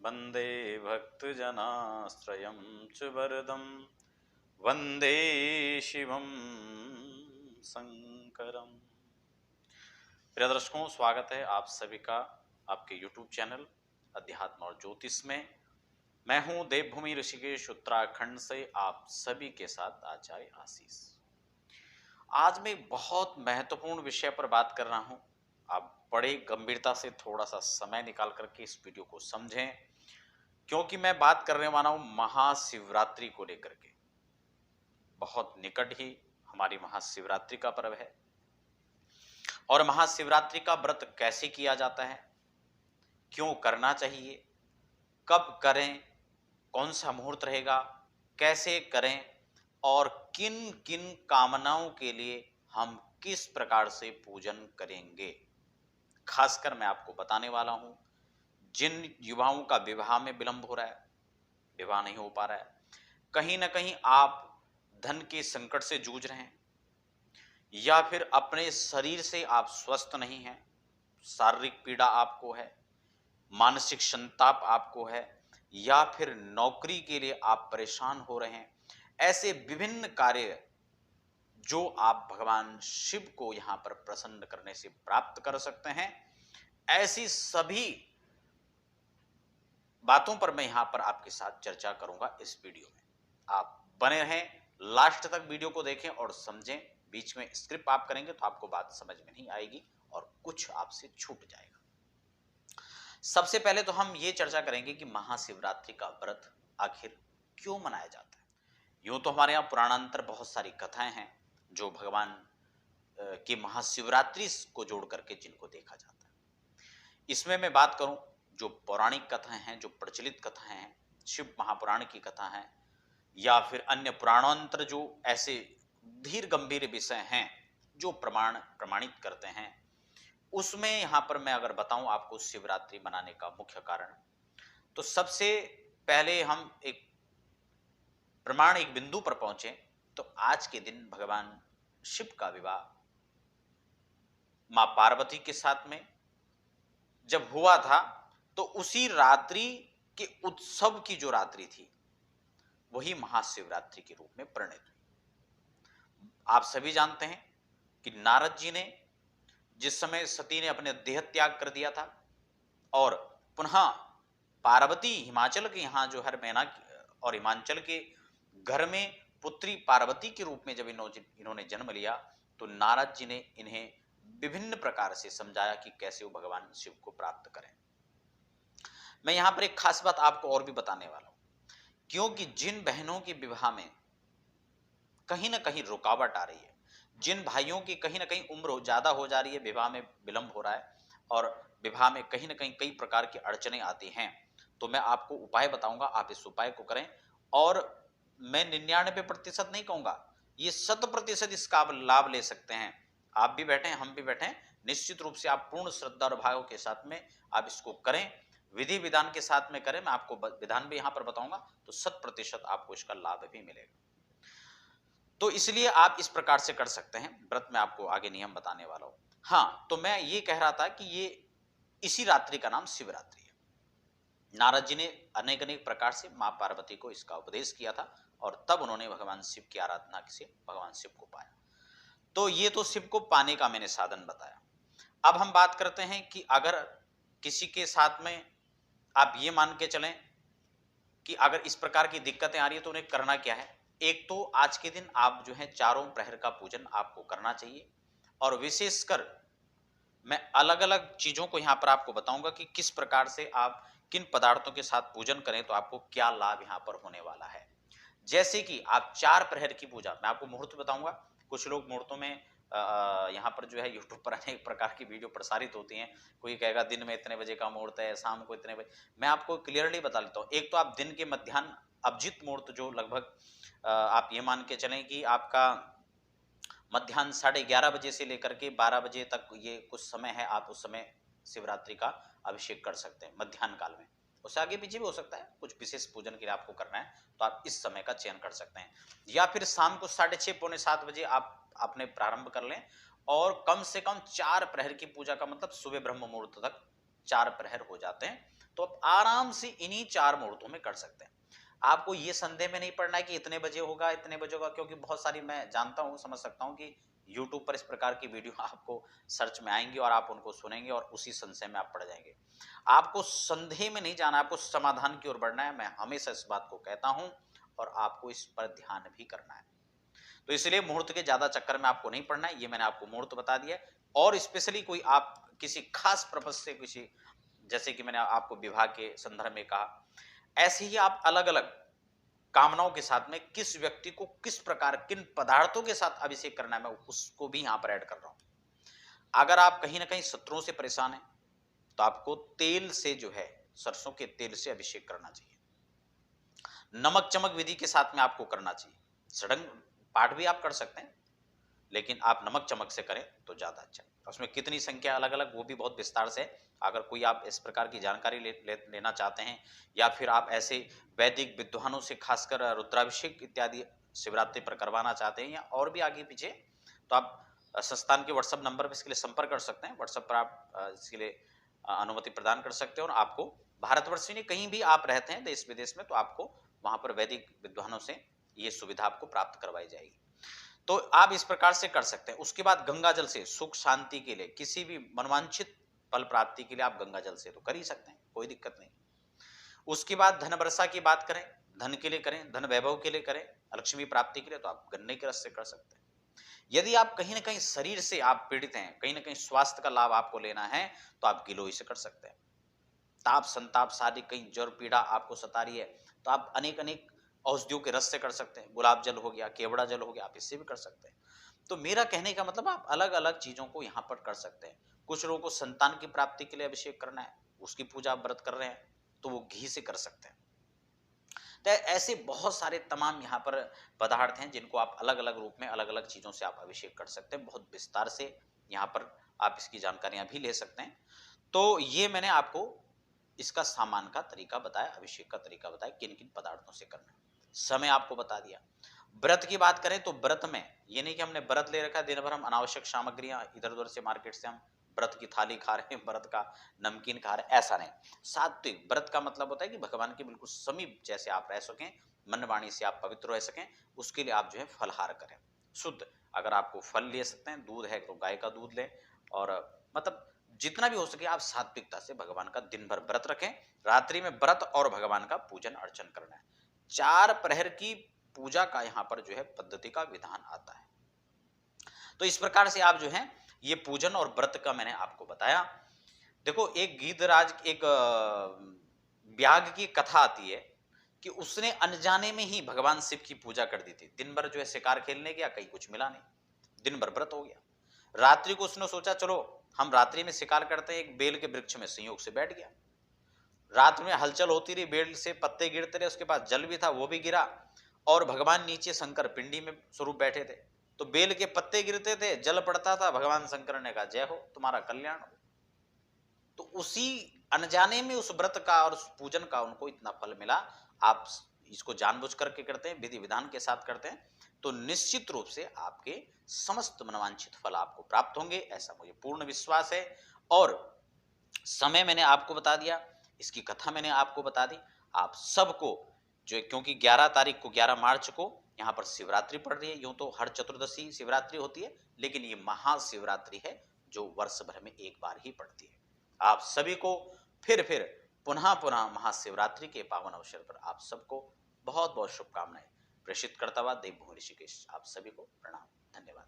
वन्दे भक्तजनाश्रयं च वरदं वन्दे शिवं शंकरम्। प्रिय दर्शकों, स्वागत है आप सभी का आपके YouTube चैनल अध्यात्म और ज्योतिष में। मैं हूं देवभूमि ऋषिकेश उत्तराखंड से आप सभी के साथ आचार्य आशीष। आज मैं एक बहुत महत्वपूर्ण विषय पर बात कर रहा हूं। आप बड़े गंभीरता से थोड़ा सा समय निकाल करके इस वीडियो को समझें, क्योंकि मैं बात करने वाला हूं महाशिवरात्रि को लेकर के। बहुत निकट ही हमारी महाशिवरात्रि का पर्व है और महाशिवरात्रि का व्रत कैसे किया जाता है, क्यों करना चाहिए, कब करें, कौन सा मुहूर्त रहेगा, कैसे करें और किन किन कामनाओं के लिए हम किस प्रकार से पूजन करेंगे। खासकर मैं आपको बताने वाला हूं, जिन युवाओं का विवाह में विलंब हो रहा है, विवाह नहीं हो पा रहा है, कहीं ना कहीं आप धन के संकट से जूझ रहे हैं, या फिर अपने शरीर से आप स्वस्थ नहीं हैं, शारीरिक पीड़ा आपको है, मानसिक संताप आपको है, या फिर नौकरी के लिए आप परेशान हो रहे हैं। ऐसे विभिन्न कार्य जो आप भगवान शिव को यहां पर प्रसन्न करने से प्राप्त कर सकते हैं, ऐसी सभी बातों पर मैं यहां पर आपके साथ चर्चा करूंगा इस वीडियो में। आप बने रहें, लास्ट तक वीडियो को देखें और समझें। बीच में स्क्रिप्ट आप करेंगे तो आपको बात समझ में नहीं आएगी और कुछ आपसे छूट जाएगा। सबसे पहले तो हम ये चर्चा करेंगे कि महाशिवरात्रि का व्रत आखिर क्यों मनाया जाता है। यूं तो हमारे यहाँ पुराणांतर बहुत सारी कथाएं हैं जो भगवान की महाशिवरात्रि को जोड़ करके जिनको देखा जाता है। इसमें मैं बात करूं, जो पौराणिक कथाएं हैं, जो प्रचलित कथाएं हैं, शिव महापुराण की कथा है, या फिर अन्य पुराणांतर जो ऐसे धीर गंभीर विषय हैं जो प्रमाणित करते हैं, उसमें यहां पर मैं अगर बताऊं आपको शिवरात्रि मनाने का मुख्य कारण, तो सबसे पहले हम एक प्रमाण एक बिंदु पर पहुंचे तो आज के दिन भगवान शिव का विवाह मां पार्वती के साथ में जब हुआ था, तो उसी रात्रि के उत्सव की जो रात्रि थी वही महाशिवरात्रि के रूप में परिणित हुई। आप सभी जानते हैं कि नारद जी ने जिस समय सती ने अपने देह त्याग कर दिया था और पुनः पार्वती हिमाचल के यहाँ जो हर महीना और हिमाचल के घर में पुत्री पार्वती के रूप में जब इन्होंने जन्म लिया, तो नारद जी ने इन्हें विभिन्न प्रकार से समझाया कि कैसे वो भगवान शिव को प्राप्त करें। मैं यहां पर एक खास बात आपको और भी बताने वाला हूं, क्योंकि जिन बहनों के विवाह में कहीं ना कहीं रुकावट आ रही है, जिन भाइयों की कहीं ना कहीं उम्र ज्यादा हो जा रही है, विवाह में विलंब हो रहा है और विवाह में कहीं ना कहीं कई प्रकार की अड़चने आती हैं, तो मैं आपको उपाय बताऊंगा, आप इस उपाय को करें। और मैं 99% नहीं कहूंगा, ये 100% इसका आप लाभ ले सकते हैं। आप भी बैठे, हम भी बैठे, निश्चित रूप से आप पूर्ण श्रद्धा और भाव के साथ में आप इसको करें, विधि विधान के साथ में करें। मैं आपको विधान भी यहां पर बताऊंगा, तो 100% आपको इसका लाभ भी मिलेगा। तो इसलिए आप इस प्रकार से कर सकते हैं व्रत। में आपको आगे नियम बताने वाला हूं। हाँ, तो मैं ये कह रहा था कि ये इसी रात्रि का नाम शिवरात्रि है। नारद जी ने अनेक अनेक प्रकार से मां पार्वती को इसका उपदेश किया था और तब उन्होंने भगवान शिव की आराधना से भगवान शिव को पाया। तो ये तो शिव को पाने का मैंने साधन बताया। अब हम बात करते हैं कि अगर किसी के साथ में आप ये मान के चलें कि अगर इस प्रकार की दिक्कतें आ रही है तो उन्हें करना क्या है। एक तो आज के दिन आप जो है चारों प्रहर का पूजन आपको करना चाहिए, और विशेषकर मैं अलग अलग चीजों को यहां पर आपको बताऊंगा कि किस प्रकार से आप किन पदार्थों के साथ पूजन करें तो आपको क्या लाभ यहां पर होने वाला है। जैसे कि आप 4 प्रहर की पूजा, मैं आपको मुहूर्त बताऊंगा। कुछ लोग मुहूर्तों में यहाँ पर जो है यूट्यूब पर अनेक प्रकार की वीडियो प्रसारित होती हैं। कोई कहेगा दिन में इतने बजे का मुहूर्त है, शाम को इतने बजे। मैं आपको क्लियरली बता लेता हूँ। एक तो आप दिन के मध्याह्न अभिजीत मुहूर्त, जो लगभग आप ये मान के चलें कि आपका मध्याह्न 11:30 बजे से लेकर के 12 बजे तक ये कुछ समय है, आप उस समय शिवरात्रि का अभिषेक कर सकते हैं मध्याह्न काल में। उससे आगे पीछे भी हो सकता है, कुछ विशेष पूजन के लिए आपको करना है तो आप इस समय का चयन कर सकते हैं। या फिर शाम को 6:30 पौने 7 बजे आप अपने प्रारंभ कर लें, और कम से कम 4 प्रहर की पूजा का मतलब सुबह ब्रह्म मुहूर्त तक 4 प्रहर हो जाते हैं। तो आप आराम से इन्हीं 4 मुहूर्तों में कर सकते हैं। आपको ये संदेह में नहीं पड़ना है कि इतने बजे होगा, इतने बजे होगा, क्योंकि बहुत सारी मैं जानता हूँ, समझ सकता हूँ कि यूट्यूब पर इस प्रकार की वीडियो आपको सर्च में आएँगी और आप उनको सुनेंगे और उसी संशय में आप पड़ जाएँगे। आपको संदेह में नहीं जाना, आपको समाधान की ओर बढ़ना है। मैं हमेशा इस बात को कहता हूँ और आपको इस पर ध्यान भी करना है। तो इसलिए मुहूर्त के ज़्यादा चक्कर में आपको नहीं पड़ना है, ये मैंने आपको मुहूर्त बता दिया है। और स्पेशली कोई आप किसी खास पर्पज़ से किसी, जैसे कि मैंने आपको विवाह के संदर्भ में कहा, ऐसे ही आप अलग-अलग कामनाओं के साथ में किस व्यक्ति को किस प्रकार किन पदार्थों के साथ अभिषेक करना है, मैं उसको भी यहाँ पर ऐड कर रहा हूँ। अगर आप कहीं न कहीं शत्रुओं से परेशान हैं, तो आपको तेल से जो है, सरसों के तेल से अभिषेक करना चाहिए। नमक चमक विधि के साथ में आपको करना चाहिए। सडंग पाठ भी आप कर सकते हैं, लेकिन आप नमक चमक से करें तो ज़्यादा अच्छा है। उसमें कितनी संख्या अलग-अलग, वो भी बहुत विस्तार से है। अगर कोई आप इस प्रकार की जानकारी लेना चाहते हैं, या फिर आप ऐसे वैदिक विद्वानों से खासकर रुद्राभिषेक इत्यादि शिवरात्रि पर करवाना चाहते हैं, या और भी आगे पीछे, तो आप संस्थान के व्हाट्सएप नंबर पर इसके लिए संपर्क कर सकते हैं। व्हाट्सएप पर आप इसके लिए अनुमति प्रदान कर सकते हैं, और आपको भारतवर्ष में कहीं भी आप रहते हैं देश विदेश में, तो आपको वहां पर वैदिक विद्वानों से ये सुविधा आपको प्राप्त करवाई जाएगी। तो आप इस प्रकार से कर सकते हैं। उसके बाद गंगा जल से सुख शांति के लिए, किसी भी मनवांछित फल प्राप्ति के लिए आप गंगा जल से तो कर ही सकते हैं, कोई दिक्कत नहीं। उसके बाद धन वर्षा की बात करें, धन के लिए करें, धन वैभव के लिए करें, लक्ष्मी प्राप्ति के लिए, तो आप गन्ने के रस से कर सकते हैं। यदि आप कहीं ना कहीं शरीर से आप पीड़ित हैं, कहीं ना कहीं स्वास्थ्य का लाभ आपको लेना है, तो आप गिलोय से कर सकते हैं। ताप संताप शारीरिक कहीं ज्वर पीड़ा आपको सता रही है, तो आप अनेक अनेक औषधियों के रस से कर सकते हैं। गुलाब जल हो गया, केवड़ा जल हो गया, आप इससे भी कर सकते हैं। तो मेरा कहने का मतलब, आप अलग अलग चीजों को यहाँ पर कर सकते हैं। कुछ लोगों को संतान की प्राप्ति के लिए अभिषेक करना है, उसकी पूजा आप व्रत कर रहे हैं, तो वो घी से कर सकते हैं। तो ऐसे बहुत सारे तमाम यहाँ पर पदार्थ हैं, जिनको आप अलग अलग रूप में अलग अलग चीजों से आप अभिषेक कर सकते हैं। बहुत विस्तार से यहाँ पर आप इसकी जानकारियां भी ले सकते हैं। तो ये मैंने आपको इसका सामान का तरीका बताया, अभिषेक का तरीका बताया, किन किन पदार्थों से करना है, समय आपको बता दिया। व्रत की बात करें तो व्रत में ये नहीं कि हमने व्रत ले रखा है, दिन भर हम अनावश्यक सामग्रियां इधर उधर से मार्केट से हम व्रत की थाली खा रहे हैं, व्रत का नमकीन खा रहे हैं, ऐसा नहीं। सात्विक व्रत का मतलब होता है कि भगवान के बिल्कुल समीप जैसे आप रह सकें, मन वाणी से आप पवित्र रह सकें, उसके लिए आप जो है फलहार करें शुद्ध। अगर आपको फल ले सकते हैं, दूध है तो गाय का दूध लें, और मतलब जितना भी हो सके आप सात्विकता से भगवान का दिन भर व्रत रखें। रात्रि में व्रत और भगवान का पूजन अर्चन करना है। 4 प्रहर की पूजा का यहाँ पर जो है पद्धति का विधान आता है। तो इस प्रकार से आप जो है ये पूजन और व्रत का मैंने आपको बताया। देखो, एक गिद्धराज, एक ब्याग की कथा आती है कि उसने अनजाने में ही भगवान शिव की पूजा कर दी थी। दिन भर जो है शिकार खेलने गया, कहीं कुछ मिला नहीं, दिन भर व्रत हो गया। रात्रि को उसने सोचा चलो हम रात्रि में शिकार करते हैं, एक बेल के वृक्ष में संयोग से बैठ गया। रात में हलचल होती रही, बेल से पत्ते गिरते रहे, उसके पास जल भी था, वो भी गिरा, और भगवान नीचे शंकर पिंडी में स्वरूप बैठे थे। तो बेल के पत्ते गिरते थे, जल पड़ता था, भगवान शंकर ने कहा जय हो, तुम्हारा कल्याण हो। तो उसी अनजाने में उस व्रत का और उस पूजन का उनको इतना फल मिला। आप इसको जानबूझ करके करते हैं, विधि विधान के साथ करते हैं, तो निश्चित रूप से आपके समस्त मनवांछित फल आपको प्राप्त होंगे, ऐसा मुझे पूर्ण विश्वास है। और समय मैंने आपको बता दिया, इसकी कथा मैंने आपको बता दी। आप सबको जो, क्योंकि 11 तारीख को, 11 मार्च को यहाँ पर शिवरात्रि पड़ रही है। यूं तो हर चतुर्दशी शिवरात्रि होती है, लेकिन ये महाशिवरात्रि है जो वर्ष भर में एक बार ही पड़ती है। आप सभी को फिर पुनः पुनः महाशिवरात्रि के पावन अवसर पर आप सबको बहुत बहुत शुभकामनाएं प्रेषित करता हुआ देवभूमि ऋषिकेश आप सभी को प्रणाम, धन्यवाद।